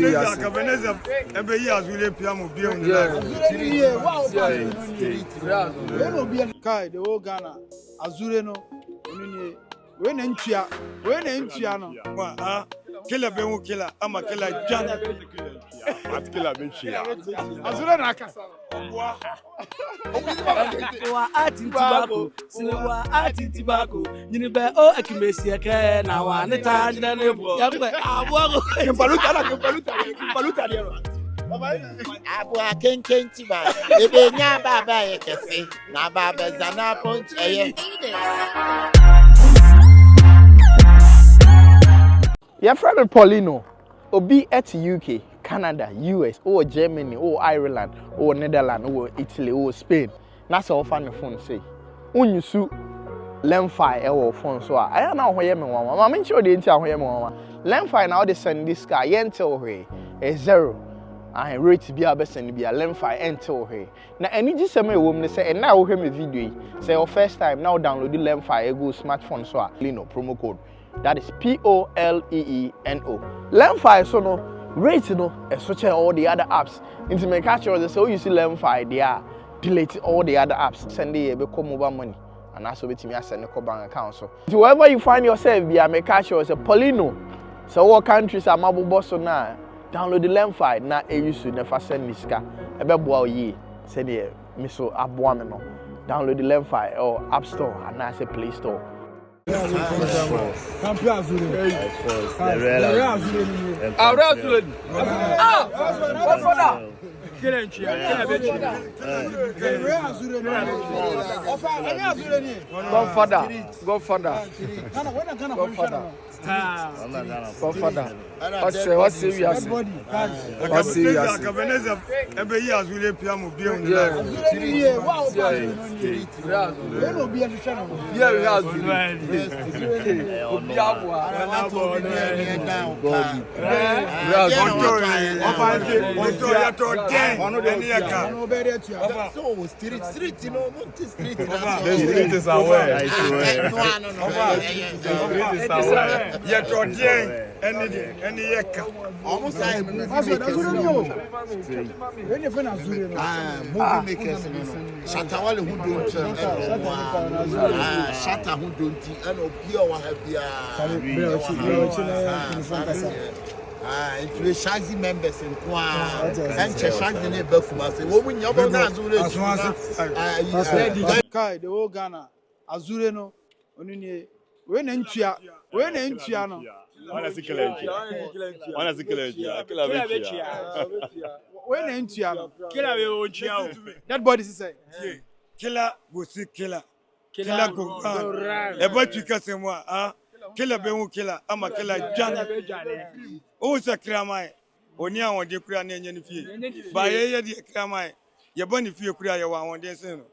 Akabenezer, every year Azule piano be on the Kai, the whole Ghana, Azule no, when Entia no. Killer Bemu killer, I'm a killer John. What killer Benchia? Azule Nakasa. Wa ati tobacco, sinewa ati tobacco. Nyinibe o Akabenezer ke na wa ne ta jina ne bo. Yakwe awo. Paluta there. Abu akenken tiba. Ebe nya baba ye kese. Na baba zana punch eye. Your friend Paulino, Obi at UK, Canada, US, or Germany, or Ireland, or Netherlands, or Italy, or Spain. That's all fan the phone say. When you sue Lemfi or phone so I don't know where you want. I'm sure they tell where you want. Lemfi now they send this guy until he is 0. I rate to be a best and be a Lemfi until he. Now any just say me woman say and now hear me video. Say your first time now download the Lemfi go smartphone so Lino promo code. That is POLEENO. Lemfi so no rate no and switch all the other apps. Into my catch or so you see Lemfi they are delete all the other apps. Send the become mobile money. And that's what me send the bank account. So wherever you find yourself, be a make sure it's a Polino. So what countries are mobile boss so now? Download the Lemfi. Now you should never send this car. A bebo ye send the miso abuameno. Download the Lemfi or App Store and now say Play Store. Champion Azule. What for that? Godfather. What's serious? Akabenezer, every year Azule piano be on the Street, you know, street. The street is aware. Any yeka. Almost like movie makers. Shatawale who don't Shatta who don't and Opia wa it's the Shaggy members in Kwa and Shaggy neighbor from us. Woman, you're Kai, the whole Ghana, Azule no, when Entia no. When Entia no. That body is say. Killer go see killer. Killer go about you can say moi, killer Bemu killer, I'm a killer John. Oh, Sakramai. Only I want to cry in any fee. By a year, Kramai. Your bunny feel cry one day soon.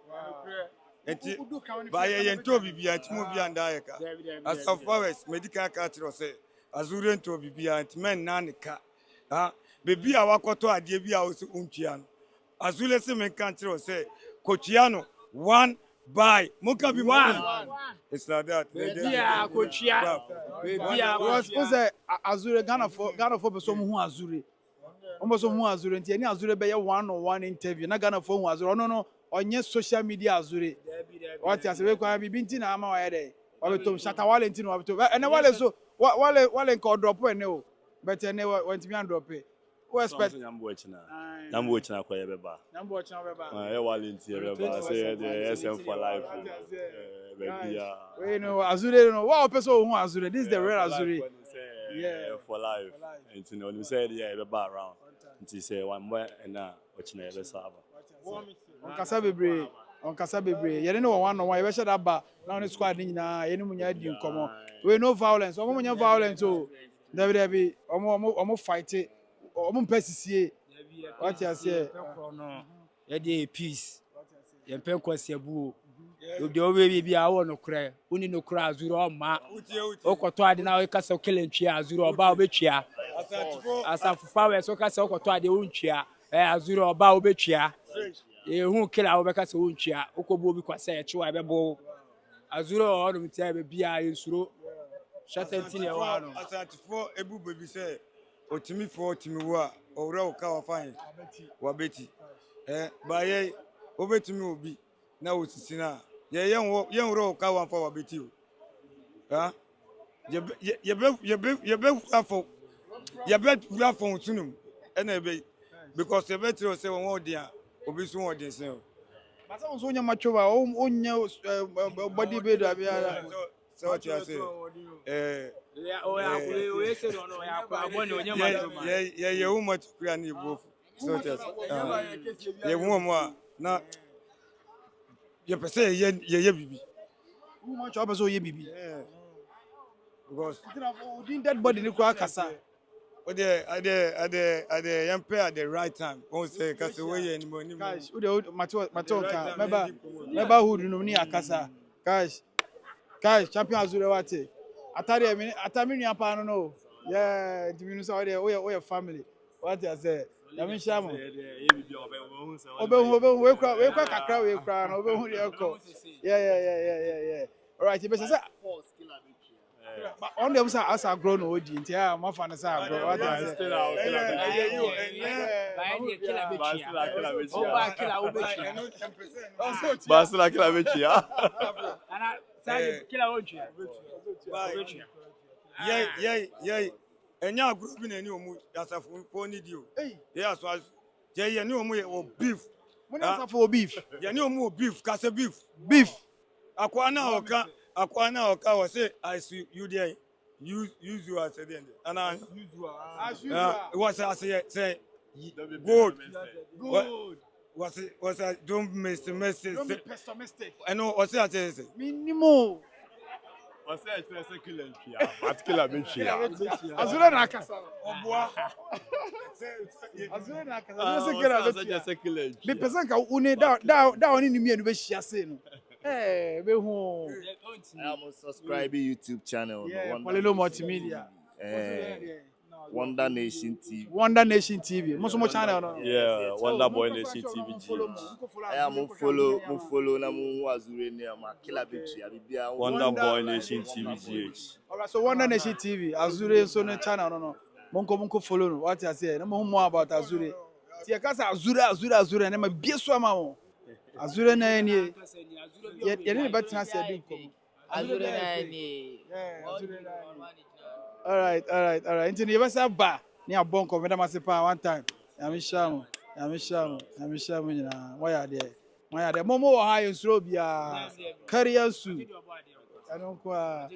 By a yen Toby be at movie and Diaka. As of forest, medical catcher say, Azure to be at men nanica. Baby, I walk to a DB house Unchian. Azule Semen country say, Cochiano, one by Mukabi one. It's like that. Yeah, Cochiano. Was Azure Ghana for some who Azure. Almost some who Azure and any Azure by 1-on-1 interview. Not Ghana for Azure. No. On your social media Azure. What has we been in our head? Or to Shatawale and while so what called drop when no, but I never went to be drop it. Who expect number watching Quay Beba. Number watching Say SM for life. We know Azure, no, what person who Azure? This is the real Azure. Yeah, for life. And you know, you said, yeah, Beba around. Until say one more and now watching a server. On Kasabebre, you know one why we should have now the squad in any come we no violence, or violence, so there be almost fight it, almost pesticide. What you say? Yeah, peace. You pay question boo. You already be our no cry. Only no cry zero ma. Okoto ade na we kasa killing chia zero ba obechia. Asa fufa we so kasa okoto ade unchia. Azuro ba obechia. Who kill our Becas Unchia, Okobo Quasa, Chua Bebo, Azuro, or Mtia, Bia, Suro, Shatantina, as at 4 Ebu baby say, otimi fo otimi wo a owura o ka wa fine wa beti ba ye obetimi obi na osisi na ye wura o ka wa fa wa beti o ha ye be afọ ye be afọ tunum na be because ye be tell say won odin a obi so odin sen o but some so nya macho ba onya body build abia so what you say ye wo mo tukura na ibo so what you say ye wo mo a na ye pese ye bibi who much obe so ye bibi because din dead body ni kwa kasa ade yampe at the right time won say kase we ye ni mo ni guys ude macho ka meba hood no ni akasa guys champion Azule wate atami nua pa no yeah diminu so we family what you say yami shamo obe we kwa kakra we kwa no obe hu de ko yeah all right be say but on them say as a grown odi nti a ma fa no say agro what you say Basila kila mechi ya. Ana sai kila onchi. Ye enya group bi na ni omu asafo ko ni di o ye aso ye ni omu ye beef mo na asafo beef ye ni omu beef ka say beef akwa na oka wo say I see you there use you as the end and as usual was say good was don't miss mistake I know what say minimum What's that? It's a killer here. Particular mechi ya. Azule na akasa oboa Azule na akasa It's a killer. be person ka uni da oni ni mienu be hia se no be hu I'm subscribing YouTube channel. yeah Polino multimedia Wonder Nation TV. Mo channel no Yeah, Wonder Boy Nation TV. I am follow na mu Azule ni ama killer bitch ya bibia. Wonder Boy Nation TV. alright so Wonder Nation TV Azule so no channel no monko follow no what you say na mo more about Azule ti e ka say Azule na ma bie so ama wo Azule na ni ye ni betina say di nkom Azule na ni. All right. Into the best ba ni abon ko me say pa one time. Yami shamo nyina. Why are there? Momo wo ha yensuro bia. Career su. I don't kwa.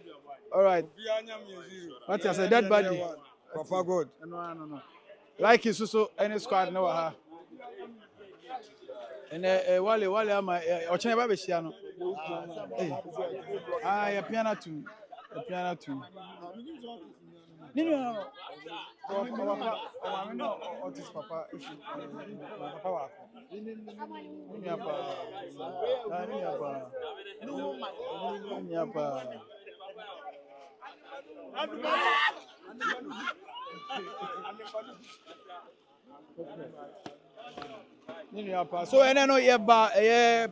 All right. What you say that body? Papa God. No. Like is so any squad no ha. And wale ama ochene ba be hia no. Ya piano too. No. No. Otis Papa. Papa wa. Nini hapa. So no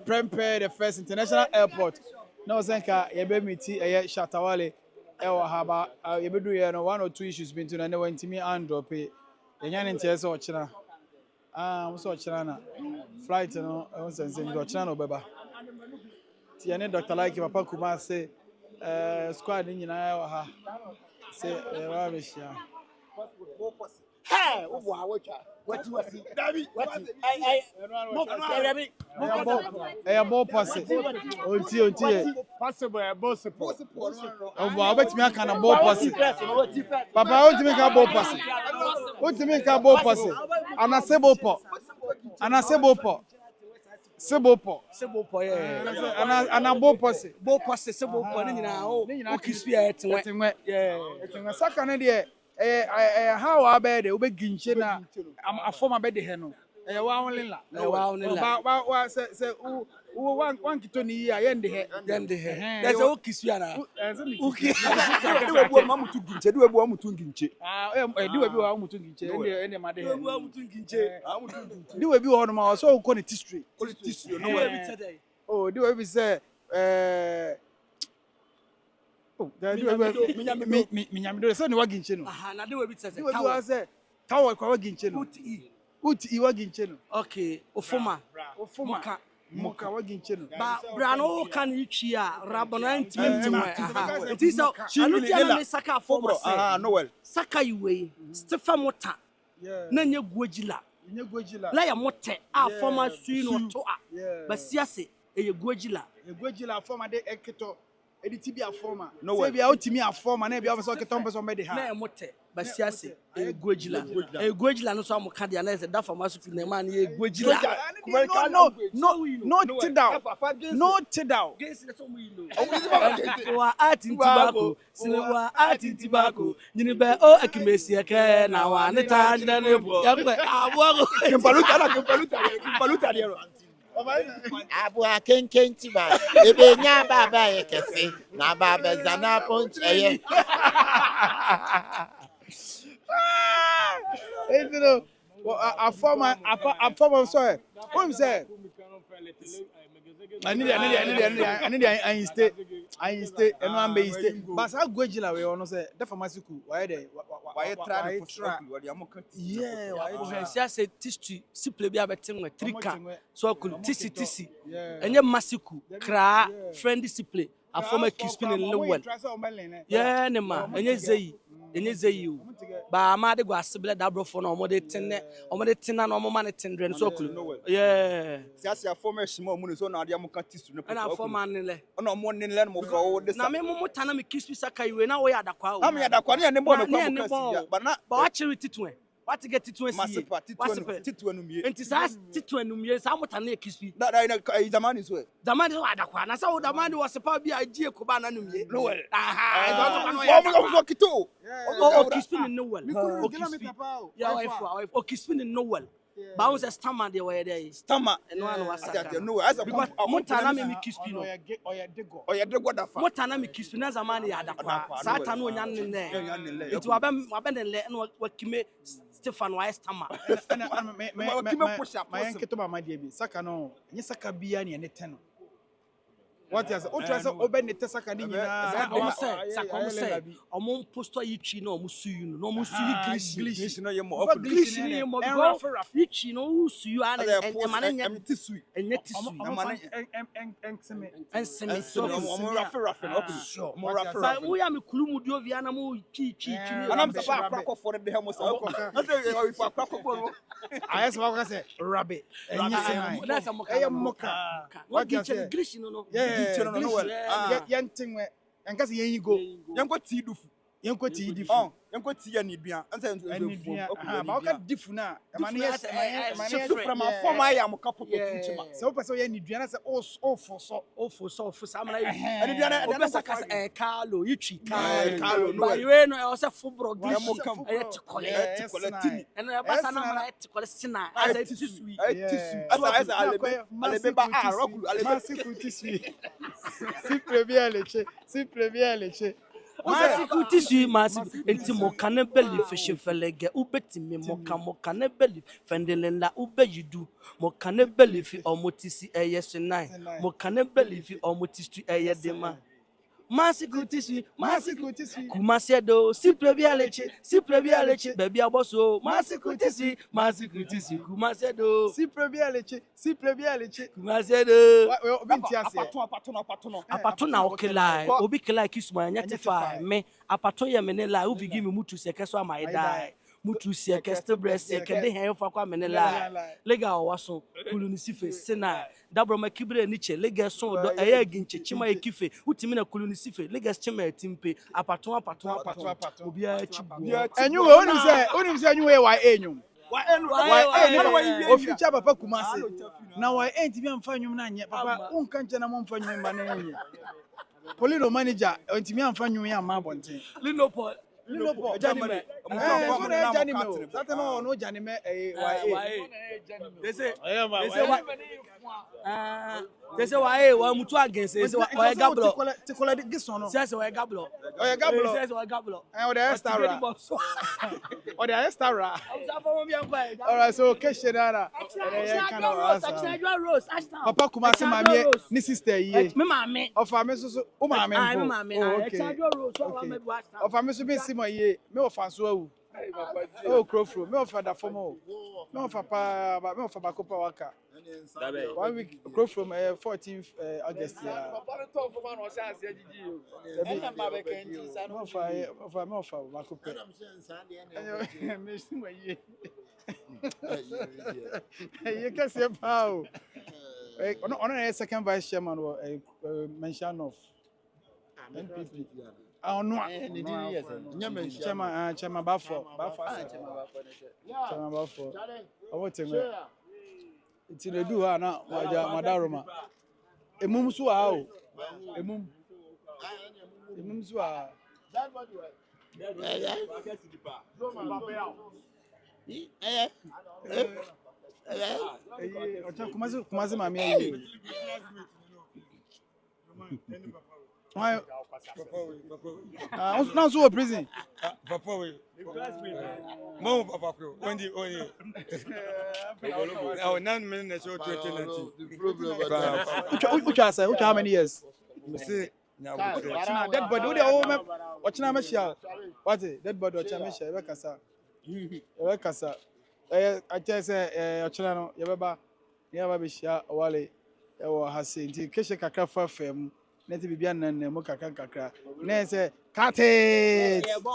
prepare the first international airport. No senka yebe miti Shatawale ewa haba yebe do ye no 1 or 2 issues been to na went me and drop e nya ne ntia se ochira mo se ochira na flight no e sense mi ochira no beba ti ene Dr. Like Papa Kuma say squad nyina ewa ha say wa be shia Hey, what you see? Ball pass it. Onti. Possible, possible. Bet me I can ball pass it. Papa, what me can ball pass it? What me can ball pass it? And a sebo po. Sebo, yeah. And a ball pass it. Ball pass sebo po ni na o. O crispy etinwe. Yeah. Etinwe. Sakane de how abede we ginche na afom abede he no wa only la wa say one kito ni ya yende he there's a crispy na uki we bu mamutu ginche we bu amutu ginche di we bi wa amutu ginche ende made he we amutu ginche di we bi ho no ma so ko ni history no we bi today oh di we bi say oh, minyamido so ni waginche no na de we bi tese we say Kawo kwa ginche no. Uti wa ginche no. Okay, ofuma. Moka wa ginche no. Ba brano kan itwi a rabona ntimi nwe. It is anu ti na me saka afoma say. Noel. Saka yiwe. Stephen Mota. Yeah. Na nye guagila. Nye gwagila. La ya mote afoma sui no to a. Ba siase eye guagila. E gwagila afoma de eketo. Edi tibi afoma. Say bia utimi afoma na bia obeso keto mbeso mede ha. Na mote ba siase eye guagila. Eye guagila no so amoka de na say da fama so na man eye guagila. No sit down. No sit down. Wa ati tobacco, sinewa ati tobacco. Nyini be o akimesi eke na wa ne ta jina ne bo. Ya pe abuago. Kimpaluta de ro. Abua kenkenti ba. Ebe nya baba ye kese. Na baba zana ponch eye. Hey, a former sorry. What say? I need I stay and one may stay. But how gwagila we ono say the pharmacy ku why there Why try to try what you am yeah why siase tissue siple bia betem we trika so kulu tisi enye masiku kra friend siple afoma kispin in lewel yeah ne ma enye zeyi ba ma de go asebele da brofo na omode tenne na omoma ne tendre so kulu yeah siase afoma shima mu so na ade am kan tisu ne na afoma ne le ona mo ne le mo fo de na me mo tana me kispi saka iwe na wo ya dakwa o na me ya dakwa ne bo me kwa mo kasi ba wa chiri titwe what get titwe si titu anumie enti sa titu anumie sa mo tana kispi da zamani so wa dakwa na sa wo damani wo sepa bi agie ko ba na anumie noel aha o kito o kispi ni noel o kispi ya wife o kispi ni noel ba wo se stammer de we there stammer eno anu wasaka no as a motana me kispi no oya dego da fa motana me kispi na zamani ya dakwa sa ta no nya ne enti wa be ne le no wakime Stefan wa stammer my enketo mama dia bi saka no nye saka bia ne ne teno what you say o try say obe ne te saka ni nyina omo say omo posto yichi na omo suyu no omo suyu English no ye mo English ni mo yichi no usuyu ana emane nya tisu enye tisu enseme so omo rafe no omo rafe mo ya me kulumu dio via na mo chi ana me say ba akwa for the hemo say na say we for akwa no ayes ba ko say rabe enye sema na sa mo ka moka what you say English no yentinwe enkase yenyigo yenko ti dufu yenko ti difu yenko ti ya ni duan ansa nso ba ka difu na emane yes from a form I am kapoto kunchima se o pese ye ni duan na se o fo so amna yi ani duan na saka Carlo yichi Carlo no ba yiwe no e se fubro English tikole tini eno ya basa na mara tikole sina asa tisui asa alebe ba rokulu alebe tisui si premier leche masiku tisui masiku enti moka ne beli fishe felege ubetimi moka ne beli fendelenda ubeyidu moka ne beli fi omotisi eyesinai moka ne beli fi omotisi eyedema masiku tisui kumasiedo simple bia leche baby aboso masiku tisui kumasiedo simple bia leche kumasiedo obinti ase apato na okilai obi kilai kisuma nyatifa me apato ye menela ubi give me mutu seke so amai dai mutu seke still breast seke de hen fa kwa menela lega owaso kulu ni sife sena dabro makibre ni che lega so do eye ginche chima ekife utimi na kulu ni sife lega chima etimpe apato obi a chibu enyu onim se enyu wa enyu o future papa Kumase na wa enti bi amfa nwum na nye papa unka nche na mo mfa nwum ba na nye Polino manager enti mi amfa nwum ya ma bonten Lino Paul Janime that no Janime they say why wa mutu against say why gablo tikola gisono say why gablo say why gablo o the star all right so keshenara papa Kumase mami ni sister ye me mami of am so o mami mami okay of am so be simo ye me of aso awu Oh, Crowflow. Me offer that for more. Me offer pa, but me offer back up waka. 1 week. Crowflow 14th August. Yeah. Me offer back up. Me see my ye. You can see how. On second vice chairman or mention of NPP. Oh no, chairman Bafo. Chairman Bafo. I want to. It's in the do na Madaroma. Emum so how? Emum so how? Kumasi mami ayi. Why? Now so prison. Papa we. Mo papa ko. Only. Now 9 minutes or 20. Which how many years? Me say Dead body. Watch na meshia. What? Dead body watch na meshia. Ebe kasa. I tell say ochina no ye beba. Ye ba be shia wale. E wo hase nti keshe kakra fa fam. Neti bibia nan mo kakra. Na say cut it.